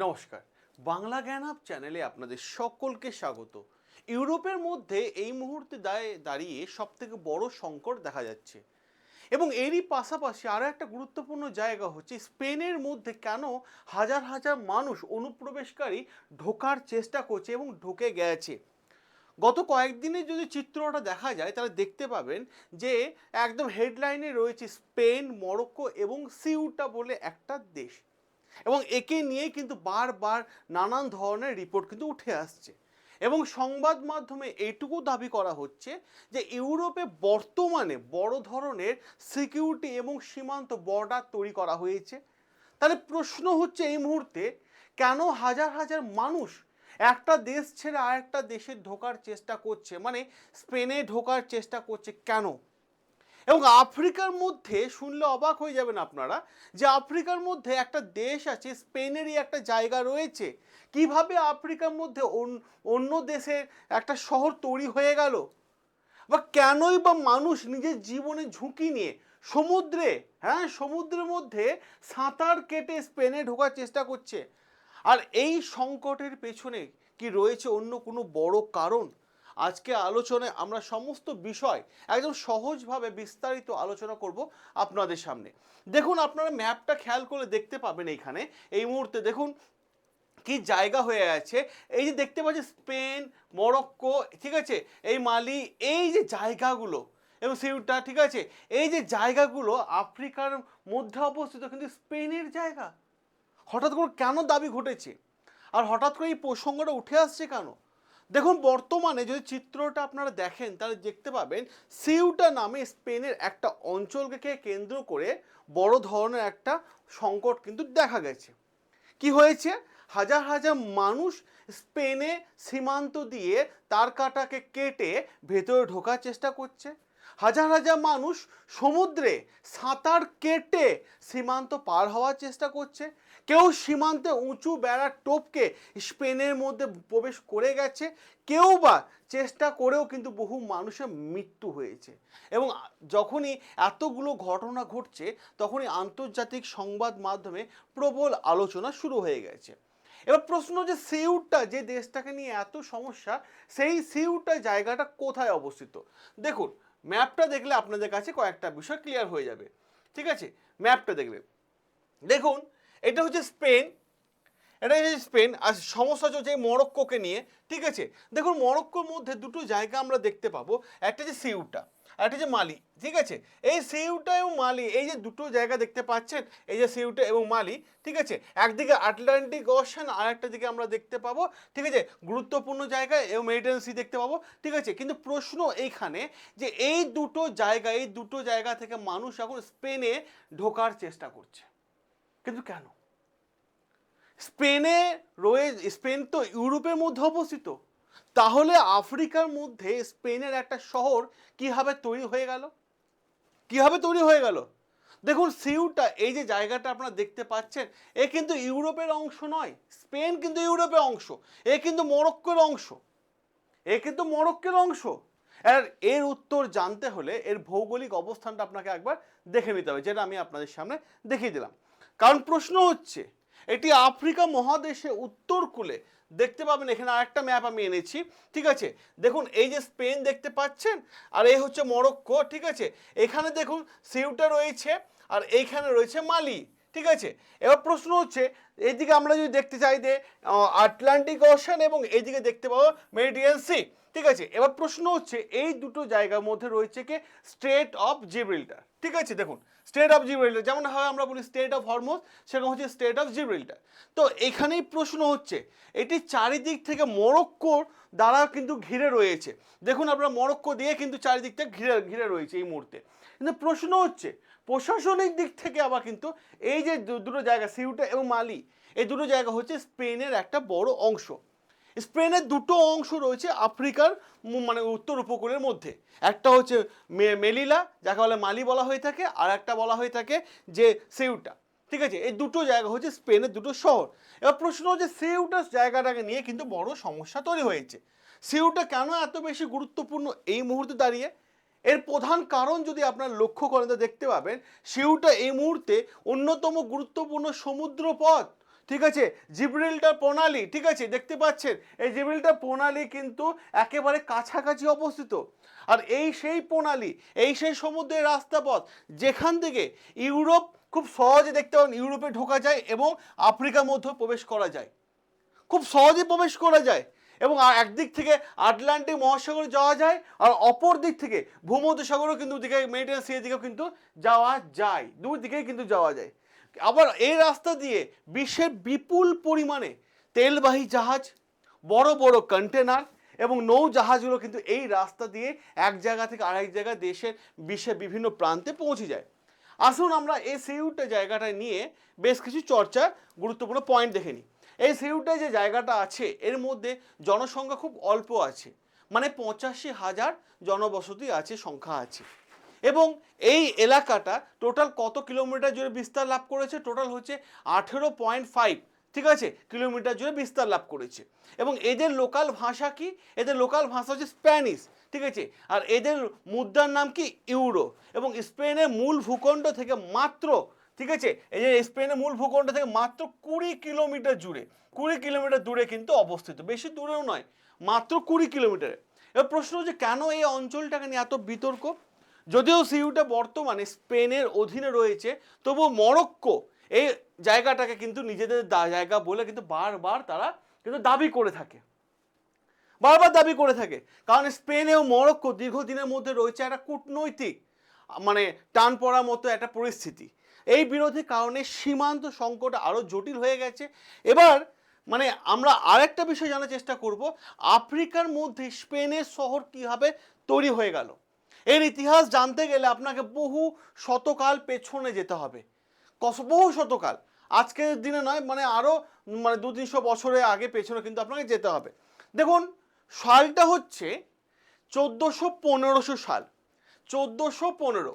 নমস্কার, বাংলা জ্ঞান হাব চ্যানেলে আপনাদের সকলকে স্বাগত। ইউরোপের মধ্যে এই মুহূর্তে দাঁড়িয়ে সবথেকে বড় সংকট দেখা যাচ্ছে এবং এরই পাশাপাশি আরও একটা গুরুত্বপূর্ণ জায়গা হচ্ছে স্পেনের মধ্যে কেন হাজার হাজার মানুষ অনুপ্রবেশকারী ঢোকার চেষ্টা করছে এবং ঢুকে গেছে। গত কয়েকদিনে যদি চিত্রটা দেখা যায় তাহলে দেখতে পাবেন যে একদম হেডলাইনে রয়েছে স্পেন, মরক্কো এবং সিউটা বলে একটা দেশ, এবং একে নিয়ে কিন্তু বারবার নানান ধরনের রিপোর্ট কিন্তু উঠে আসছে এবং সংবাদ মাধ্যমে এইটুকু দাবি করা হচ্ছে যে ইউরোপে বর্তমানে বড় ধরনের সিকিউরিটি এবং সীমান্ত বর্ডার তৈরি করা হয়েছে। তাহলে প্রশ্ন হচ্ছে এই মুহূর্তে কেন হাজার হাজার মানুষ একটা দেশ ছেড়ে আরেকটা দেশে ঢোকার চেষ্টা করছে, মানে স্পেনে ঢোকার চেষ্টা করছে কেন? এবং আফ্রিকার মধ্যে শুনলে অবাক হয়ে যাবেন আপনারা যে আফ্রিকার মধ্যে একটা দেশ আছে, স্পেনেরই একটা জায়গা রয়েছে। কিভাবে আফ্রিকার মধ্যে অন্য দেশের একটা শহর তৈরি হয়ে গেল, বা কেনই বা মানুষ নিজের জীবনে ঝুঁকি নিয়ে সমুদ্রের মধ্যে সাঁতার কেটে স্পেনে ঢোকার চেষ্টা করছে? আর এই সংকটের পেছনে কি রয়েছে অন্য কোনো বড় কারণ? আজকে আলোচনায় আমরা সমস্ত বিষয় একদম সহজভাবে বিস্তারিত আলোচনা করব আপনাদের সামনে। দেখুন, আপনারা ম্যাপটা খেয়াল করে দেখতে পাবেন এইখানে এই মুহূর্তে দেখুন কি জায়গা হয়ে আছে। এই যে দেখতে পাচ্ছি স্পেন, মরক্কো, ঠিক আছে, এই মালি, এই যে জায়গাগুলো এবং সিউটা, ঠিক আছে, এই যে জায়গাগুলো আফ্রিকার মধ্যে অবস্থিত, কিন্তু স্পেনের জায়গা। হঠাৎ করে কেন দাবি ঘটেছে আর হঠাৎ করে এই প্রসঙ্গটা উঠে আসছে কেন? দেখুন, বর্তমানে যদি চিত্রটা আপনারা দেখেন তাহলে দেখতে পাবেন সিউটা নামে স্পেনের একটা অঞ্চলকে কেন্দ্র করে বড় ধরনের একটা সংকট কিন্তু দেখা গেছে। কি হয়েছে? হাজার হাজার মানুষ স্পেনে সীমান্ত দিয়ে তার কাটাকে কেটে ভেতরে ঢোকার চেষ্টা করছে। হাজার হাজার মানুষ সমুদ্রে সাঁতার কেটে সীমান্ত পার হওয়ার চেষ্টা করছে। কেউ সীমান্তে উঁচু বেড়া টপকে স্পেনের মধ্যে প্রবেশ করে গেছে। কেউ বা চেষ্টা করেও কিন্তু বহু মানুষের মৃত্যু হয়েছে। এবং যখনই এতগুলো ঘটনা ঘটছে তখনই আন্তর্জাতিক সংবাদ মাধ্যমে প্রবল আলোচনা শুরু হয়ে গেছে। এবার প্রশ্ন যে সিউটা যে দেশটাকে নিয়ে এত সমস্যা, সেই সিউটা জায়গাটা কোথায় অবস্থিত? দেখুন, ম্যাপটা দেখলে আপনাদের কাছে কয়েকটা বিষয় ক্লিয়ার হয়ে যাবে। ঠিক আছে, ম্যাপটা দেখলে দেখুন এটা হচ্ছে স্পেন, এটা হচ্ছে স্পেন, আর সমস্যা চলছে মরক্কোকে নিয়ে। ঠিক আছে, দেখুন মরক্কোর মধ্যে দুটো জায়গা আমরা দেখতে পাবো, একটা যে সিউটা আর একটা যে মালি। ঠিক আছে, এই সিউটা এবং মালি, এই যে দুটো জায়গা দেখতে পাচ্ছেন, এই যে সিউটা এবং মালি, ঠিক আছে, একদিকে আটলান্টিক ওশান আর একটা দিকে আমরা দেখতে পাবো, ঠিক আছে, গুরুত্বপূর্ণ জায়গা এবং মেডিটেরিয়ান সি দেখতে পাবো। ঠিক আছে, কিন্তু প্রশ্ন এইখানে যে এই দুটো জায়গা থেকে মানুষ এখন স্পেনে ঢোকার চেষ্টা করছে, কিন্তু কেন? স্পেন তো ইউরোপের মধ্যে অবস্থিত, তাহলে আফ্রিকার মধ্যে স্পেনের একটা শহর কিভাবে তৈরি হয়ে গেল? দেখুন সিউটা, এই যে জায়গাটা আপনারা দেখতে পাচ্ছেন, এ কিন্তু ইউরোপের অংশ নয়। স্পেন কিন্তু ইউরোপের অংশ, এ কিন্তু মরক্কোর অংশ। আর এর উত্তর জানতে হলে এর ভৌগোলিক অবস্থানটা আপনাকে একবার দেখে নিতে হবে, যেটা আমি আপনাদের সামনে দেখিয়ে দিলাম। কারণ প্রশ্ন হচ্ছে এটি আফ্রিকা মহাদেশে উত্তর কূলে দেখতে পাবেন। এখানে আরেকটা ম্যাপ আমি এনেছি, ঠিক আছে, দেখুন এই যে স্পেন দেখতে পাচ্ছেন আর এই হচ্ছে মরক্কো। ঠিক আছে, এখানে দেখুন সিউটা রয়েছে আর এইখানে রয়েছে মালি। ঠিক আছে, এবার প্রশ্ন হচ্ছে এইদিকে আমরা যদি দেখতে চাই যে আটলান্টিক ওশান এবং এইদিকে দেখতে পাবো মেডিটেরিয়ান সি। ঠিক আছে, এবার প্রশ্ন হচ্ছে এই দুটো জায়গার মধ্যে রয়েছে কি স্ট্রেট অফ জিব্রাল্টার। ঠিক আছে, দেখুন স্টেট অফ জিব্রাল্টার, যেমন হয় আমরা বলি স্টেট অফ হরমুজ, সেরকম হচ্ছে স্টেট অফ জিব্রাল্টার। তো এখানেই প্রশ্ন হচ্ছে এটি চারিদিক থেকে মরক্কোর দ্বারা কিন্তু ঘিরে রয়েছে। দেখুন আপনারা মরক্কো দিয়ে কিন্তু চারিদিক থেকে ঘিরে রয়েছে এই মুহূর্তে। কিন্তু প্রশ্ন হচ্ছে প্রশাসনিক দিক থেকে আবার কিন্তু এই যে দুটো জায়গা সিউটা এবং মালি, এই দুটো জায়গা হচ্ছে স্পেনের একটা বড় অংশ। স্পেনের দুটো অংশ রয়েছে আফ্রিকার মানে উত্তর উপকূলের মধ্যে, একটা হচ্ছে মেলিলা, যাকে বলে মালি বলা হয়ে থাকে, আর একটা বলা হয়ে থাকে যে সিউটা। ঠিক আছে, এই দুটো জায়গা হচ্ছে স্পেনের দুটো শহর। এবার প্রশ্ন হচ্ছে সিউটা জায়গাটাকে নিয়ে কিন্তু বড় সমস্যা তৈরি হয়েছে। সিউটা কেন এত বেশি গুরুত্বপূর্ণ এই মুহূর্তে দাঁড়িয়ে? এর প্রধান কারণ যদি আপনারা লক্ষ্য করেন তো দেখতে পাবেন সিউটা এই মুহূর্তে অন্যতম গুরুত্বপূর্ণ সমুদ্র পথ ঠিক আছে, জিব্রাল্টার প্রণালী, ঠিক আছে, দেখতে পাচ্ছেন এই জিব্রাল্টার প্রণালী কিন্তু একেবারে কাছাকাছি অবস্থিত। আর এই সেই প্রণালী, এই সেই সমুদ্রের রাস্তাপথ যেখান থেকে ইউরোপ খুব সহজে দেখতে পান ইউরোপে ঢোকা যায় এবং আফ্রিকার মধ্যে প্রবেশ করা যায়, খুব সহজে প্রবেশ করা যায়। এবং একদিক থেকে আটলান্টিক মহাসাগরে যাওয়া যায়, আর অপর দিক থেকে ভূমধ্যসাগরও কিন্তু দিকে মেডিটেরিয়ান সির দিকেও কিন্তু যাওয়া যায়, দুই দিকেই কিন্তু যাওয়া যায়। আবার এই রাস্তা দিয়ে বিশ্বের বিপুল পরিমাণে তেলবাহী জাহাজ, বড় বড় কন্টেনার এবং নৌ জাহাজগুলো কিন্তু এই রাস্তা দিয়ে এক জায়গা থেকে আরেক জায়গায় বিশ্বের বিভিন্ন প্রান্তে পৌঁছে যায়। আসুন আমরা এই সিউটা জায়গাটা নিয়ে বেশ কিছু চর্চা গুরুত্বপূর্ণ পয়েন্ট দেখে নিই। এই সিউটায় যে জায়গাটা আছে এর মধ্যে জনসংখ্যা খুব অল্প আছে, মানে 85,000 জনবসতি আছে, সংখ্যা আছে। এবং এই এলাকাটা টোটাল কত কিলোমিটার জুড়ে বিস্তার লাভ করেছে? টোটাল হচ্ছে 18.5, ঠিক আছে, কিলোমিটার জুড়ে বিস্তার লাভ করেছে। এবং এদের লোকাল ভাষা কি? এদের লোকাল ভাষা হচ্ছে স্প্যানিশ, ঠিক আছে। আর এদের মুদ্রার নাম কি? ইউরো। এবং স্পেনের মূল ভূখণ্ড থেকে মাত্র, ঠিক আছে, এই যে স্পেনের মূল ভূখণ্ড থেকে মাত্র 20 কিলোমিটার জুড়ে, 20 কিলোমিটার দূরে কিন্তু অবস্থিত, বেশি দূরেও নয়, মাত্র 20 কিলোমিটারে। এবার প্রশ্ন হচ্ছে কেন এই অঞ্চলটাকে নিয়ে এত বিতর্ক? যদিও সিউটা বর্তমানে স্পেনের অধীনে রয়েছে, তবুও মরক্কো এই জায়গাটাকে কিন্তু নিজেদের জায়গা বলে কিন্তু বারবার তারা কিন্তু দাবি করে থাকে, বারবার দাবি করে থাকে। কারণ স্পেন এবং মরক্কো দীর্ঘদিনের মধ্যে রয়েছে একটা কূটনৈতিক মানে টান পড়ার মতো একটা পরিস্থিতি। এই বিরোধী কারণে সীমান্ত সংকট আরও জটিল হয়ে গেছে। এবার মানে আমরা আরেকটা বিষয় জানার চেষ্টা করব, আফ্রিকার মধ্যে স্পেনের শহর কীভাবে তৈরি হয়ে গেল। এর ইতিহাস জানতে গেলে আপনাকে বহু শতকাল পেছনে যেতে হবে, বহু শতকাল, আজকের দিনে নয়, মানে আরও মানে 200-300 বছরের আগে পেছনে কিন্তু আপনাকে যেতে হবে। দেখুন সালটা হচ্ছে 1400-1500 সাল, 1415।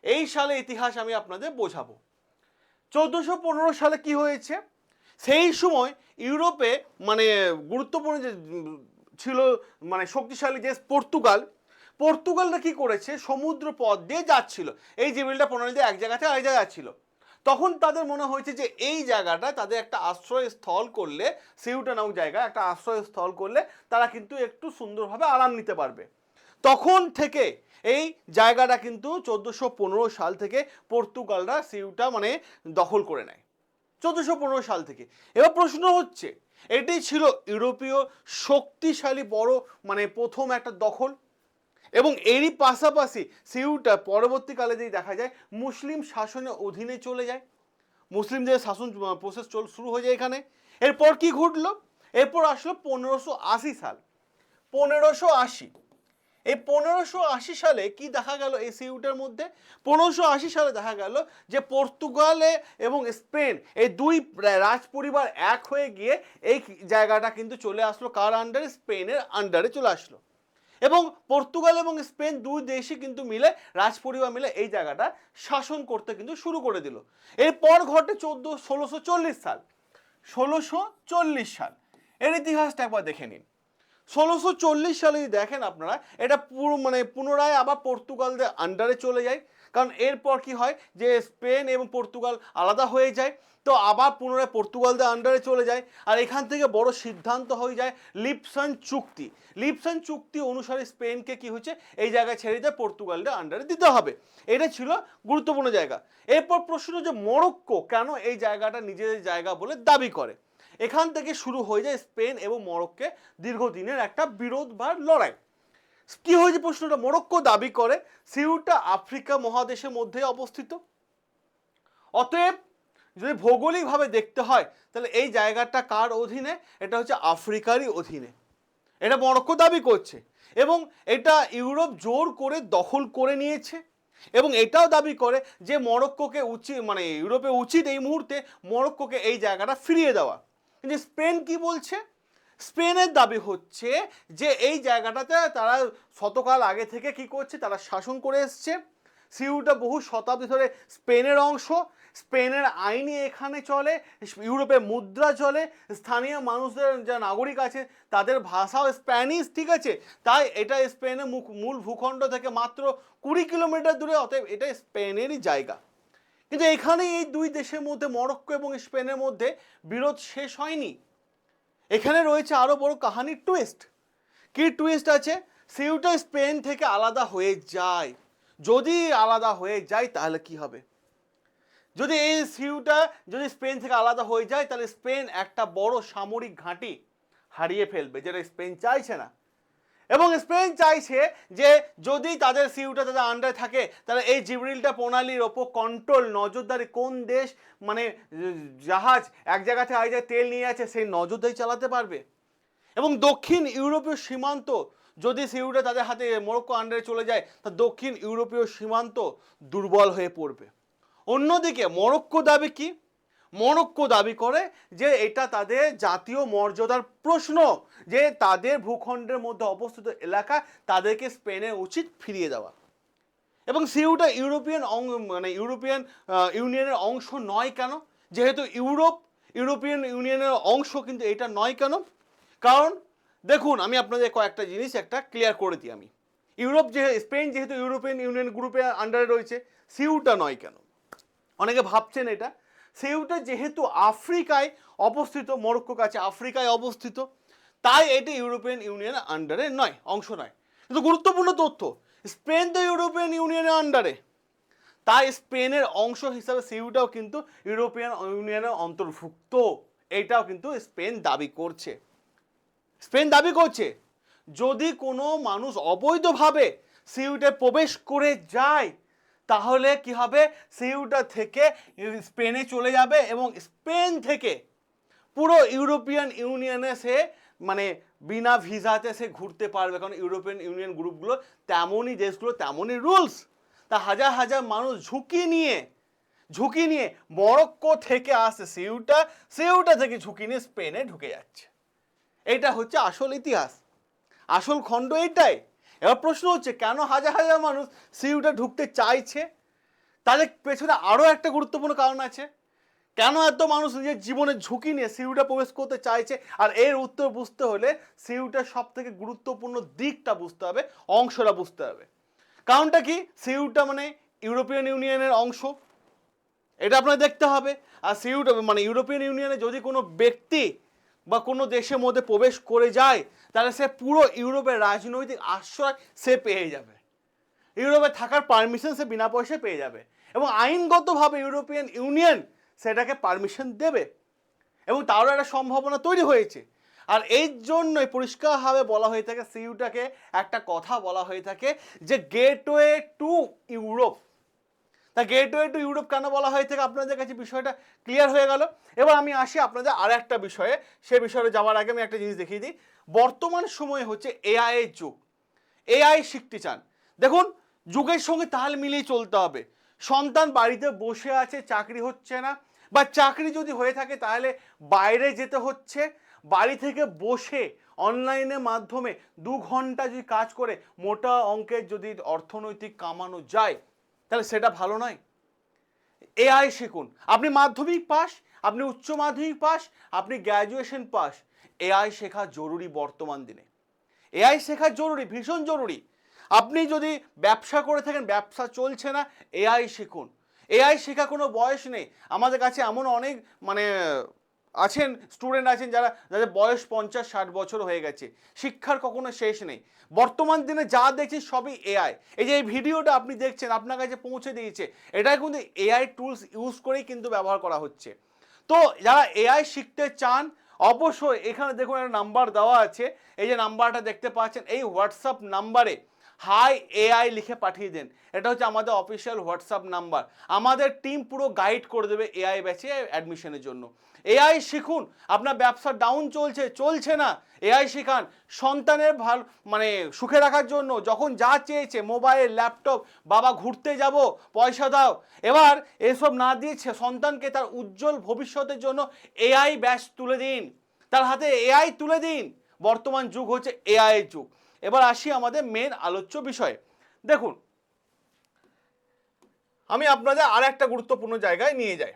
এই সালে ইতিহাস আমি আপনাদের বোঝাবো। 1415 সালে কি হয়েছে? সেই সময় ইউরোপে মানে গুরুত্বপূর্ণ যে ছিল মানে শক্তিশালী যে পর্তুগালটা কি করেছে? সমুদ্র পথ দিয়ে যাচ্ছিল, এই জিব্রাল্টার প্রণালী দিয়ে এক জায়গা থেকে আরেক জায়গায় যাচ্ছিল। তখন তাদের মনে হয়েছে যে এই জায়গাটা তাদের একটা আশ্রয়স্থল করলে, সিউটা নামক জায়গায় একটা আশ্রয়স্থল করলে তারা কিন্তু একটু সুন্দরভাবে আরাম নিতে পারবে। তখন থেকে এই জায়গাটা কিন্তু 1415 সাল থেকে পর্তুগালরা সিউটা মানে দখল করে নেয়, 1415 সাল থেকে। এবার প্রশ্ন হচ্ছে, এটাই ছিল ইউরোপীয় শক্তিশালী বড় মানে প্রথম একটা দখল। এবং এরই পাশাপাশি সিউটা পরবর্তীকালে যদি দেখা যায় মুসলিম শাসনের অধীনে চলে যায়, মুসলিমদের শাসন প্রসেস শুরু হয়ে যায় এখানে। এরপর কি ঘটলো? এরপর আসলো 1580 সাল, 1580। এই 1580 সালে কি দেখা গেল এই সিউটার মধ্যে? 1580 সালে দেখা গেল যে পর্তুগালে এবং স্পেন এই দুই রাজ পরিবার এক হয়ে গিয়ে এই জায়গাটা কিন্তু চলে আসলো কার আন্ডারে? স্পেনের আন্ডারে চলে আসলো। এবং পর্তুগাল এবং স্পেন দুই দেশই কিন্তু মিলে রাজপরিবার মিলে এই জায়গাটা শাসন করতে কিন্তু শুরু করে দিল। এরপর ঘটে 1640 সাল, 1640 সাল। এর ইতিহাসটা একবার দেখে নিন। 1640 সালে যদি দেখেন আপনারা, এটা পুরো মানে পুনরায় আবার পর্তুগালদের আন্ডারে চলে যায়। কারণ এরপর কি হয় যে স্পেন এবং পর্তুগাল আলাদা হয়ে যায়, তো আবার পুনরায় পর্তুগালদের আন্ডারে চলে যায়। আর এখান থেকে বড় সিদ্ধান্ত হয়ে যায় লিপসন চুক্তি। লিপসন চুক্তি অনুসারে স্পেনকে কি হচ্ছে এই জায়গায় ছেড়ে দিয়ে পর্তুগালদের আন্ডারে দিতে হবে। এটা ছিল গুরুত্বপূর্ণ জায়গা। এরপর প্রশ্ন যে মরক্কো কেন এই জায়গাটা নিজেদের জায়গা বলে দাবি করে? এখান থেকে শুরু হয়ে যায় স্পেন এবং মরক্কো দীর্ঘদিনের একটা বিরোধ বা লড়াই। কি হয়েছে প্রশ্নটা? মরক্কো দাবি করে সিউটা আফ্রিকা মহাদেশের মধ্যে অবস্থিত, অতএব যদি ভৌগোলিকভাবে দেখতে হয় তাহলে এই জায়গাটা কার অধীনে? এটা হচ্ছে আফ্রিকারই অধীনে, এটা মরক্কো দাবি করছে। এবং এটা ইউরোপ জোর করে দখল করে নিয়েছে। এবং এটাও দাবি করে যে মরক্কোকে উচিত মানে ইউরোপে উচিত এই মুহূর্তে মরক্কোকে এই জায়গাটা ফিরিয়ে দেওয়া। কিন্তু স্পেন কি বলছে? স্পেনের দাবি হচ্ছে যে এই জায়গাটাতে তারা শতকাল আগে থেকে কি করছে, তারা শাসন করে এসছে। সিউটা বহু শতাব্দী ধরে স্পেনের অংশ, স্পেনের আইনে এখানে চলে, ইউরোপে মুদ্রা চলে, স্থানীয় মানুষদের যা নাগরিক আছে তাদের ভাষাও স্প্যানিশ, ঠিক আছে। তাই এটা স্পেনের মূল ভূখণ্ড থেকে মাত্র 20 কিলোমিটার দূরে, অতএব এটা স্পেনেরই জায়গা। কিন্তু এখানে এই দুই দেশের মধ্যে মরক্কো এবং স্পেনের মধ্যে বিরোধ শেষ হয়নি। এখানে রয়েছে আরো বড় কাহানির টুইস্ট। কি টুইস্ট আছে? সিউটা স্পেন থেকে আলাদা হয়ে যায়। যদি আলাদা হয়ে যায় তাহলে কি হবে? যদি এই সিউটা যদি স্পেন থেকে আলাদা হয়ে যায় তাহলে স্পেন একটা বড় সামরিক ঘাঁটি হারিয়ে ফেলবে, যেটা স্পেন চাইছে না। এবং স্পেন চাইছে যে যদি তাদের সিউটা তাদের আন্ডারে থাকে তাহলে এই জিব্রিলটা প্রণালীর ওপর কন্ট্রোল, নজরদারি, কোন দেশ মানে জাহাজ এক জায়গা থেকে আরেক জায়গায় তেল নিয়ে আছে সেই নজরদারি চালাতে পারবে। এবং দক্ষিণ ইউরোপীয় সীমান্ত যদি সিউটা তাদের হাতে মরক্কো আন্ডারে চলে যায় তা দক্ষিণ ইউরোপীয় সীমান্ত দুর্বল হয়ে পড়বে। অন্যদিকে মরক্কো দাবি কি? মরক্কো দাবি করে যে এটা তাদের জাতীয় মর্যাদার প্রশ্ন, যে তাদের ভূখণ্ডের মধ্যে অবস্থিত এলাকা তাদেরকে স্পেনের উচিত ফিরিয়ে দেওয়া। এবং সিউটা ইউরোপিয়ান ইউরোপিয়ান ইউনিয়নের অংশ নয় কেন? যেহেতু ইউরোপিয়ান ইউনিয়নের অংশ কিন্তু এটা নয় কেন? কারণ দেখুন, আমি আপনাদের কয়েকটা জিনিস একটা ক্লিয়ার করে দিই। আমি স্পেন যেহেতু ইউরোপিয়ান ইউনিয়ন গ্রুপের আন্ডারে রয়েছে, সিউটা নয় কেন? অনেকে ভাবছেন এটা সিউটা যেহেতু আফ্রিকায় অবস্থিত, মরক্কো কাছে আফ্রিকায় অবস্থিত, তাই এটি ইউরোপিয়ান ইউনিয়নের আন্ডারে নয়, অংশ নয়। কিন্তু গুরুত্বপূর্ণ তথ্য, স্পেন তো ইউরোপিয়ান ইউনিয়নের আন্ডারে, তাই স্পেনের অংশ হিসাবে সিউটাও কিন্তু ইউরোপিয়ান ইউনিয়নের অন্তর্ভুক্ত। এটাও কিন্তু স্পেন দাবি করছে। যদি কোনো মানুষ অবৈধভাবে সিউটে প্রবেশ করে যায় তাহলে কি হবে? সিউটা থেকে স্পেনে চলে যাবে এবং স্পেন থেকে পুরো ইউরোপিয়ান ইউনিয়নে সে মানে বিনা ভিসাতে সে ঘুরতে পারবে। কারণ ইউরোপিয়ান ইউনিয়ন গ্রুপগুলো তেমনই, দেশগুলো তেমনই রুলস। তা হাজার হাজার মানুষ ঝুঁকি নিয়ে মরক্কো থেকে আসছে সিউটা থেকে ঝুঁকি নিয়ে স্পেনে ঢুকে যাচ্ছে। এটা হচ্ছে আসল ইতিহাস, আসল খণ্ড এটাই। এবার প্রশ্ন হচ্ছে কেন হাজার হাজার মানুষ সিউটা ঢুকতে চাইছে? তাদের পেছনে আরও একটা গুরুত্বপূর্ণ কারণ আছে। কেন এত মানুষ নিজের জীবনের ঝুঁকি নিয়ে সিউটা প্রবেশ করতে চাইছে? আর এর উত্তর বুঝতে হলে সিউটার সব থেকে গুরুত্বপূর্ণ দিকটা বুঝতে হবে, অংশটা বুঝতে হবে। কারণটা কি? সিউটা মানে ইউরোপিয়ান ইউনিয়নের অংশ, এটা আপনার দেখতে হবে। আর সিউটা মানে ইউরোপিয়ান ইউনিয়নে যদি কোনো ব্যক্তি বা কোনো দেশের মধ্যে প্রবেশ করে যায় তাহলে সে পুরো ইউরোপের রাজনৈতিক আশ্রয় সে পেয়ে যাবে, ইউরোপে থাকার পারমিশন সে বিনা পয়সায় পেয়ে যাবে এবং আইনগতভাবে ইউরোপিয়ান ইউনিয়ন সেটাকে পারমিশন দেবে এবং তারও একটা সম্ভাবনা তৈরি হয়েছে। আর এই জন্যই পরিষ্কারভাবে বলা হয়ে থাকে, সিউটাকে একটা কথা বলা হয়ে থাকে যে গেটওয়ে টু ইউরোপ। তা গেটওয়ে টু ইউরোপ কেন বলা হয়ে থাকে আপনাদের কাছে বিষয়টা ক্লিয়ার হয়ে গেল। এবার আমি আসি আপনাদের আর একটা বিষয়ে। সে বিষয়ে যাওয়ার আগে আমি একটা জিনিস দেখিয়ে দিই। বর্তমান সময়ে হচ্ছে এআই এর যুগ। এআই শিখতে চান, দেখুন যুগের সঙ্গে তাল মিলিয়ে চলতে হবে। সন্তান বাড়িতে বসে আছে, চাকরি হচ্ছে না, বা চাকরি যদি হয়ে থাকে তাহলে বাইরে যেতে হচ্ছে। বাড়ি থেকে বসে অনলাইনের মাধ্যমে 2 ঘন্টা যদি কাজ করে মোটা অঙ্কের যদি অর্থনৈতিক কামানো যায় তাহলে সেটা ভালো নয়? এআই শিখুন। আপনি মাধ্যমিক পাস, আপনি উচ্চ মাধ্যমিক পাস, আপনি গ্র্যাজুয়েশন পাস, এআই শেখা জরুরি বর্তমান দিনে। এআই শেখা জরুরি, ভীষণ জরুরি। আপনি যদি ব্যবসা করে থাকেন, ব্যবসা চলছে না, এআই শিখুন। এআই শেখা কোনো বয়স নেই। আমাদের কাছে এমন অনেক আছেন, স্টুডেন্ট আছেন যাদের বয়স 50-60 বছর হয়ে গেছে। শিক্ষার কখনো শেষ নেই। বর্তমান দিনে যা দেখছি সবই এআই। এই যে এই ভিডিওটা আপনি দেখছেন আপনার কাছে পৌঁছে দিয়েছে, এটা কিন্তু এআই টুলস ইউজ করেই কিন্তু ব্যবহার করা হচ্ছে। তো যারা এআই শিখতে চান অবশ্যই এখানে দেখুন একটা নাম্বার দেওয়া আছে, এই যে নাম্বারটা দেখতে পাচ্ছেন, এই হোয়াটসঅ্যাপ নাম্বারে হাই এআই লিখে পাঠিয়ে দেন। এটা হচ্ছে আমাদের অফিসিয়াল হোয়াটসঅ্যাপ নাম্বার। আমাদের টিম পুরো গাইড করে দেবে এআই ব্যাচে অ্যাডমিশনের জন্য। এআই শিখুন। আপনার ব্যবসা ডাউন চলছে না, এআই শিখান। সন্তানের সুখে রাখার জন্য যখন যা চেয়েছে মোবাইল, ল্যাপটপ, বাবা ঘুরতে যাব পয়সা দাও, এবার এসব না দিয়ে সন্তানকে তার উজ্জ্বল ভবিষ্যতের জন্য এআই ব্যাচ তুলে দিন, তার হাতে এআই তুলে দিন। বর্তমান যুগ হচ্ছে এআই এর যুগ। এবার আসি আমাদের মেন আলোচ্য বিষয়ে। দেখুন, আমি আপনাদের আর একটা গুরুত্বপূর্ণ জায়গায় নিয়ে যাই।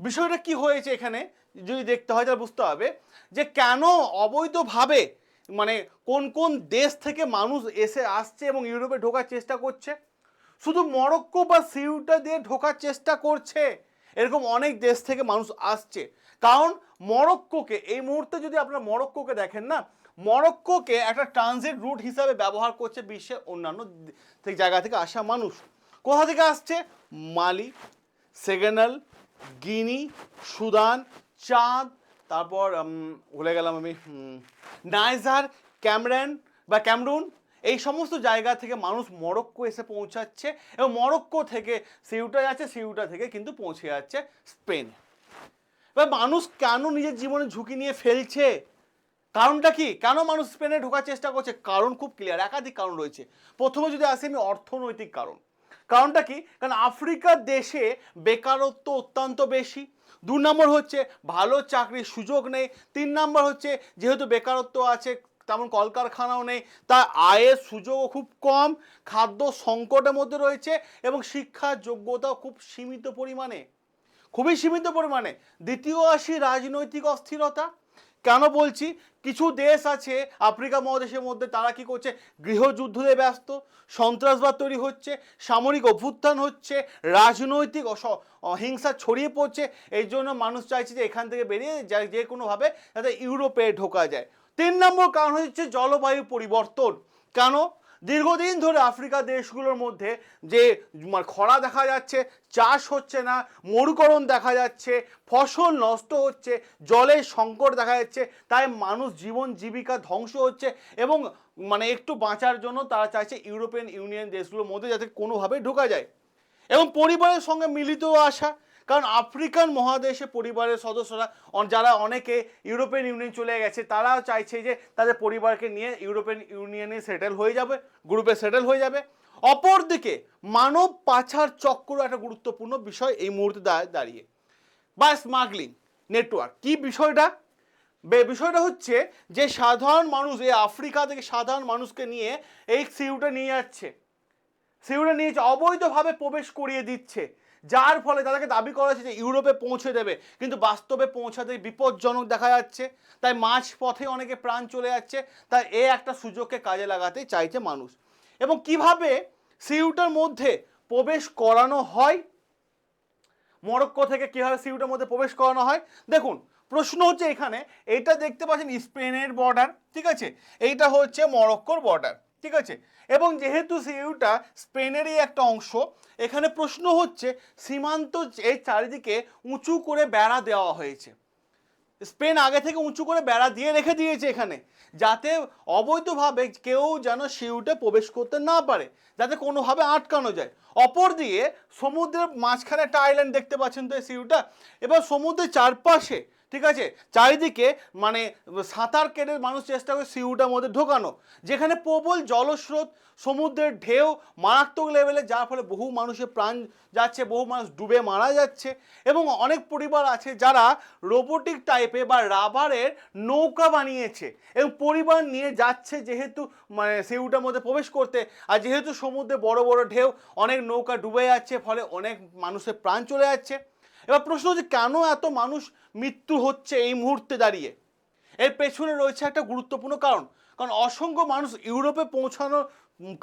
বিষয়টা কি হয়েছে এখানে যদি দেখতে হয় তাহলে বুঝতে হবে যে কেন অবৈধভাবে কোন কোন দেশ থেকে মানুষ আসছে এবং ইউরোপে ঢোকার চেষ্টা করছে। শুধু মরক্কো বা সিউটা দিয়ে ঢোকার চেষ্টা করছে, এরকম অনেক দেশ থেকে মানুষ আসছে। কারণ মরক্কোকে এই মুহূর্তে যদি আপনারা মরক্কোকে দেখেন না, মরক্কোকে একটা ট্রানজিট রুট হিসাবে ব্যবহার করছে বিশ্বের অন্যান্য জায়গা থেকে আসা মানুষ। কোথা থেকে আসছে? মালি, সেনেগাল, গিনি, সুদান, চাঁদ, তারপর ভুলে গেলাম আমি, নাইজার, ক্যামরুন, এই সমস্ত জায়গা থেকে মানুষ মরক্কো এসে পৌঁছাচ্ছে এবং মরক্কো থেকে সিউটা যাচ্ছে, সিউটা থেকে কিন্তু পৌঁছে যাচ্ছে স্পেন। এবার মানুষ কেন নিজের জীবনে ঝুঁকি নিয়ে ফেলছে? কারণটা কি? কেন মানুষ স্পেনে ঢোকার চেষ্টা করছে? কারণ খুব ক্লিয়ার, একাধিক কারণ রয়েছে। প্রথমে যদি আসি আমি অর্থনৈতিক কারণ। কারণটা কি? কারণ আফ্রিকার দেশে বেকারত্ব অত্যন্ত বেশি। 2 নম্বর হচ্ছে ভালো চাকরির সুযোগ নেই। 3 নম্বর হচ্ছে যেহেতু বেকারত্ব আছে তেমন কলকারখানাও নেই, তার আয়ের সুযোগও খুব কম, খাদ্য সংকটের মধ্যে রয়েছে এবং শিক্ষার যোগ্যতাও খুব সীমিত পরিমাণে, খুবই সীমিত পরিমাণে। দ্বিতীয় আসি রাজনৈতিক অস্থিরতা। কেন বলছি? কিছু দেশ আছে আফ্রিকা মহাদেশের মধ্যে, তারা কি করছে? গৃহযুদ্ধে ব্যস্ত, সন্ত্রাসবাদ তৈরি হচ্ছে, সামরিক অভ্যুত্থান হচ্ছে, রাজনৈতিক হিংসা ছড়িয়ে পড়ছে। এই জন্য মানুষ চাইছে যে এখান থেকে বেরিয়ে যে কোনোভাবে যাতে ইউরোপে ঢোকা যায়। 3 নম্বর কারণ হচ্ছে জলবায়ু পরিবর্তন। কেন? দীর্ঘদিন ধরে আফ্রিকা দেশগুলোর মধ্যে যে খরা দেখা যাচ্ছে, চাষ হচ্ছে না, মরুকরণ দেখা যাচ্ছে, ফসল নষ্ট হচ্ছে, জলের সংকট দেখা যাচ্ছে, তাই মানুষ জীবন জীবিকা ধ্বংস হচ্ছে এবং একটু বাঁচার জন্য তারা চাইছে ইউরোপিয়ান ইউনিয়ন দেশগুলোর মধ্যে যাতে কোনোভাবে ঢোকা যায় এবং পরিবারের সঙ্গে মিলিত আসা। কারণ আফ্রিকান মহাদেশে পরিবারের সদস্যরা যারা অনেকে ইউরোপিয়ান ইউনিয়ন চলে গেছে, তারাও চাইছে যে তাদের পরিবারকে নিয়ে ইউরোপিয়ান ইউনিয়নে সেটেল হয়ে যাবে, গ্রুপে সেটেল হয়ে যাবে। অপরদিকে মানব পাচার চক্র একটা গুরুত্বপূর্ণ বিষয় এই মুহূর্তে দাঁড়িয়ে, বা স্মাগলিং নেটওয়ার্ক। কি বিষয়টা? বিষয়টা হচ্ছে যে সাধারণ মানুষ, এই আফ্রিকা থেকে সাধারণ মানুষকে নিয়ে এই সিউটে নিয়ে যাচ্ছে, অবৈধভাবে প্রবেশ করিয়ে দিচ্ছে, যার ফলে তাদেরকে দাবি করা হচ্ছে যে ইউরোপে পৌঁছে দেবে, কিন্তু বাস্তবে পৌঁছাতে বিপজ্জনক দেখা যাচ্ছে। তাই মাঝ পথে অনেকে প্রাণ চলে যাচ্ছে। তাই একটা সুযোগকে কাজে লাগাতে চাইছে মানুষ। এবং কিভাবে সিউটার মধ্যে প্রবেশ করানো হয়, মরক্কো থেকে কিভাবে সিউটার মধ্যে প্রবেশ করানো হয়, দেখুন প্রশ্ন হচ্ছে এখানে, এইটা দেখতে পাচ্ছেন স্পেনের বর্ডার, ঠিক আছে, এইটা হচ্ছে মরক্কোর বর্ডার, ঠিক আছে, এবং যেহেতু সিউটা স্পেনেরই একটা অংশ, এখানে প্রশ্ন হচ্ছে সীমান্ত এই চারিদিকে উঁচু করে বেড়া দেওয়া হয়েছে। স্পেন আগে থেকে উঁচু করে বেড়া দিয়ে রেখে দিয়েছে এখানে, যাতে অবৈধভাবে কেউ যেন সিউটে প্রবেশ করতে না পারে, যাতে কোনোভাবে আটকানো যায়। অপর দিয়ে সমুদ্রের মাঝখানে একটা আইল্যান্ড দেখতে পাচ্ছেন তো এই সিউটা। এবার সমুদ্রের চারপাশে, ঠিক আছে, চারিদিকে সাঁতার কেটে মানুষ চেষ্টা করে সিউটার মধ্যে ঢোকানো, যেখানে প্রবল জলস্রোত, সমুদ্রের ঢেউ মারাত্মক লেভেলে, যার ফলে বহু মানুষের প্রাণ যাচ্ছে, বহু মানুষ ডুবে মারা যাচ্ছে। এবং অনেক পরিবার আছে যারা রোবোটিক টাইপে বা রাবারের নৌকা বানিয়েছে এবং পরিবার নিয়ে যাচ্ছে, যেহেতু সিউটার মধ্যে প্রবেশ করতে, আর যেহেতু সমুদ্রে বড় বড় ঢেউ, অনেক নৌকা ডুবে যাচ্ছে, ফলে অনেক মানুষের প্রাণ চলে যাচ্ছে। এবার প্রশ্ন হচ্ছে কেন এত মানুষ মৃত্যু হচ্ছে এই মুহূর্তে দাঁড়িয়ে? এর পেছনে রয়েছে একটা গুরুত্বপূর্ণ কারণ। কারণ অসংখ্য মানুষ ইউরোপে পৌঁছানোর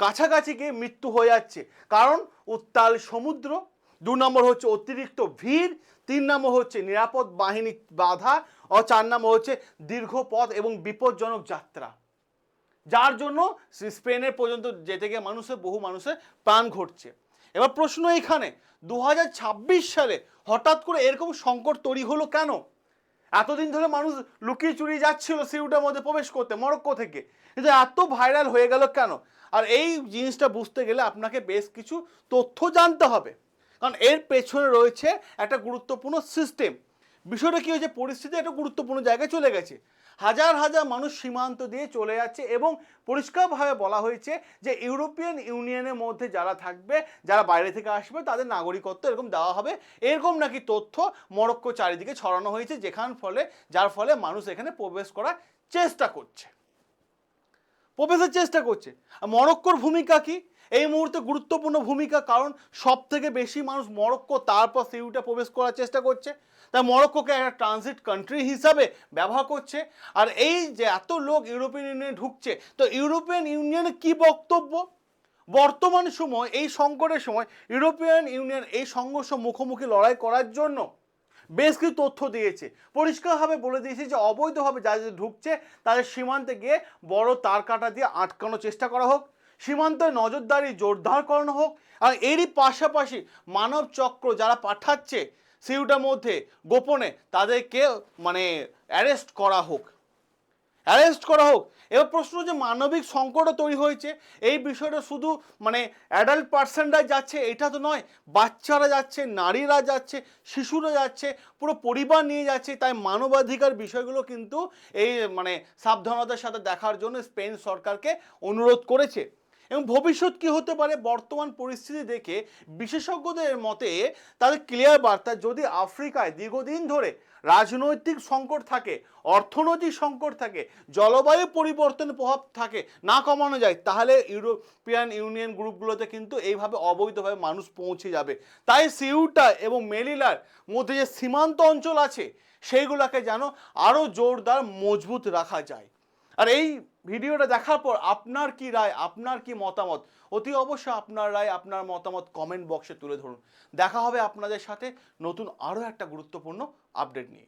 কাছাকাছি গিয়ে মৃত্যু হয়ে যাচ্ছে। কারণ উত্তাল সমুদ্র, 2 নম্বর হচ্ছে অতিরিক্ত ভিড়, 3 নম্বর হচ্ছে নিরাপদ বাহিনী বাধা, ও 4 নম্বর হচ্ছে দীর্ঘ পথ এবং বিপজ্জনক যাত্রা, যার জন্য স্পেনের পর্যন্ত যেতে গিয়ে বহু মানুষের প্রাণ ঘটছে। এবার প্রশ্ন এখানে, 2026 সালে হঠাৎ করে এরকম সংকট তৈরি হলো কেন? এতদিন ধরে মানুষ লুকিয়ে চুরিয়ে যাচ্ছিল সিউটার মধ্যে প্রবেশ করতে মরক্কো থেকে, কিন্তু এত ভাইরাল হয়ে গেল কেন? আর এই জিনিসটা বুঝতে গেলে আপনাকে বেশ কিছু তথ্য জানতে হবে, কারণ এর পেছনে রয়েছে একটা গুরুত্বপূর্ণ সিস্টেম। বিষয়টা কি হয়েছে, পরিস্থিতি একটা গুরুত্বপূর্ণ জায়গায় চলে গেছে, হাজার হাজার মানুষ সীমান্ত দিয়ে চলে যাচ্ছে এবং পরিষ্কারভাবে বলা হয়েছে যে ইউরোপিয়ান ইউনিয়নের মধ্যে যারা থাকবে, যারা বাইরে থেকে আসবে, তাদের নাগরিকত্ব এরকম দেওয়া হবে, এরকম নাকি তথ্য মরক্কো চারিদিকে ছড়ানো হয়েছে, যার ফলে মানুষ এখানে প্রবেশ করার চেষ্টা করছে, প্রবেশের চেষ্টা করছে। মরক্কোর ভূমিকা কি এই মুহূর্তে? গুরুত্বপূর্ণ ভূমিকা, কারণ সব থেকে বেশি মানুষ মরক্কো তারপর সিউটে প্রবেশ করার চেষ্টা করছে, তাই মরক্কোকে একটা ট্রানজিট কান্ট্রি হিসাবে ব্যবহার করছে। আর এই যে এত লোক ইউরোপিয়ান ইউনিয়নে ঢুকছে, তো ইউরোপিয়ান ইউনিয়নের কি বক্তব্য? বর্তমান সময় এই সংকটের সময় ইউরোপিয়ান ইউনিয়ন এই সংঘর্ষ মুখোমুখি লড়াই করার জন্য বেশ কিছু তথ্য দিয়েছে, পরিষ্কারভাবে বলে দিয়েছে যে অবৈধভাবে যারা ঢুকছে তাদের সীমান্তে গিয়ে বড় তার কাটা দিয়ে আটকানোর চেষ্টা করা হোক, সীমান্তে নজরদারি জোরদার করানো হোক, আর এরই পাশাপাশি মানব চক্র যারা পাঠাচ্ছে সিউটার মধ্যে গোপনে তাদেরকে মানে অ্যারেস্ট করা হোক। এবার প্রশ্ন যে মানবিক সংকটও তৈরি হয়েছে, এই বিষয়টা শুধু মানে অ্যাডাল্ট পার্সনরা যাচ্ছে এটা তো নয়, বাচ্চারা যাচ্ছে, নারীরা যাচ্ছে, শিশুরা যাচ্ছে, পুরো পরিবার নিয়ে যাচ্ছে। তাই মানবাধিকার বিষয়গুলো কিন্তু এই মানে সাবধানতার সাথে দেখার জন্য স্পেন সরকারকে অনুরোধ করেছে। এবং ভবিষ্যৎ কি হতে পারে বর্তমান পরিস্থিতি দেখে বিশেষজ্ঞদের মতে তাদের ক্লিয়ার বার্তা, যদি আফ্রিকায় দীর্ঘদিন ধরে রাজনৈতিক সংকট থাকে, অর্থনৈতিক সংকট থাকে, জলবায়ু পরিবর্তনের প্রভাব থাকে, না কমানো যায়, তাহলে ইউরোপিয়ান ইউনিয়ন গ্রুপগুলোতে কিন্তু এইভাবে অবৈধভাবে মানুষ পৌঁছে যাবে। তাই সিউটা এবং মেলিলার মধ্যে যে সীমান্ত অঞ্চল আছে সেইগুলোকে যেন আরও জোরদার মজবুত রাখা যায়। আর এই ভিডিওটা দেখার পর আপনার কি রায়, আপনার কি মতামত, অতি অবশ্যই আপনার রায়, আপনার মতামত কমেন্ট বক্সে তুলে ধরুন। দেখা হবে আপনাদের সাথে নতুন আরও একটা গুরুত্বপূর্ণ আপডেট নিয়ে।